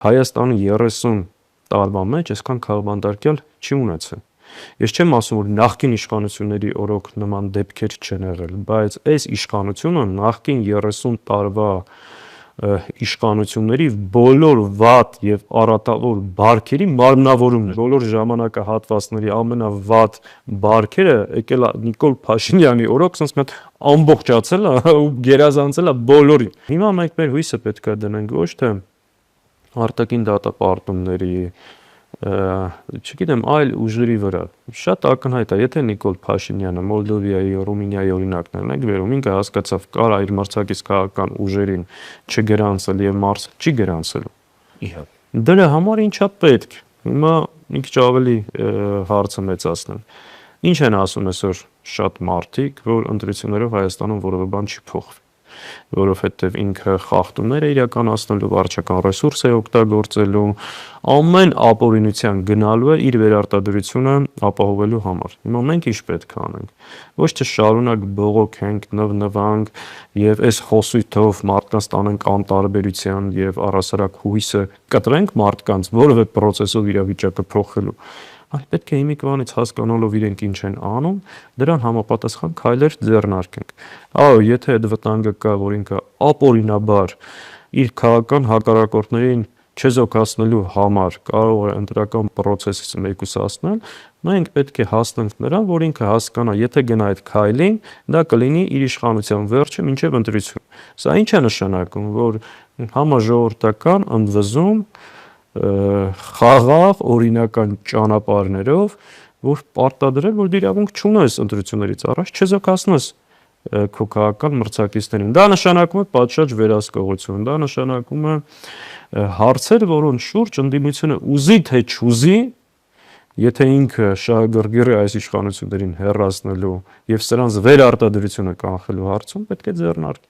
Հայաստանը 30 տարվա մեջ այսքան քաղբանտարկյալ չի ունեցել։ Ես չեմ ասում, որ նախկին իշխանությունների օրոք նման դեպքեր չեն եղել, բայց այս իշխանությունը նախկին 30 տարվա իշխանությունների բոլոր վատ եւ առատավոր բարքերի մարմնավորումն է։ Բոլոր ժամանակահատվածների ամենավատ բարքերը եկել է Նիկոլ Փաշինյանի օրոք, ասես մի հատ ամբողջացել է ու գերազանցել է բոլորին։ Հիմա մենք մեր հույսը պետք է դնենք ոչ թե արտաքին դատապարտումների, չգիտեմ, այլ ուժերի վրա։ Շատ ակնհայտ է, եթե Նիկոլ Փաշինյանը Մոլդովայի, Ռումինիայի օրինակն ենք վերում, ինքը հասկացավ կար իր մրցակից քաղաքական ուժերին չգրանցել եւ Մարսը չի գրանցելու։ Իհարկե։ Դրա համար ինչա պետք։ Հիմա մի քիչ ավելի հարցը մեծացնեմ։ Ինչ են ասում այսօր շատ մարդիկ, որ ընտրություններով Հայաստանում որևէ բան չի փոխվի, որովհետև ինքը խախտումներ է իրականացնելու, վարչական ռեսուրս է օգտագործելու, ամեն ապօրինության գնալու է իր վերարտադրությունը ապահովելու համար։ Հիմա մենք ինչ պետք է անենք։ Ոչ թե շարունակ բողոքենք, նվնվանք եւ այս խոսույթով մարդկանց տանենք անտարբերության եւ առասարակ հույսը կտրենք մարդկանց որևէ process-ով իրավիճակը փոխելու։ Այլ պետք է հիմիկվանից հասկանալով իրենք ինչ են անում, դրան համապատասխան քայլեր ձեռնարկենք։ Այո, եթե այդ վտանգը կա, որ ինքը ապօրինաբար իր քաղաքական հակառակորդներին չեզոքացնելու համար կարող է ընտրական process-ից մեկուսացնել, մենք պետք է հասնենք նրան, որ ինքը հասկանա, եթե գնա այդ քայլին, դա կլինի իր իշխանության վերջը մինչև ընտրություն։ Սա ինչ է նշանակում, որ համաժողովրդական ընդվզում խաղաղ օրինական ճանապարհներով, որ պարտադրել, որ դու իրավունք չունես ընտրություններից առաջ չեզոքացնես քո քաղաքական մրցակիցներին։ Դա նշանակում է պատշաճ վերահսկողություն, դա նշանակում է հարցեր, որոնց շուրջ ընդդիմությունը ուզի թե չուզի, եթե ինքը շահագրգիռ է այս իշխանություններին հեռացնելու եւ սրանց վերարտադրությունը կանխելու հարցում պետք է ձեռնարկի։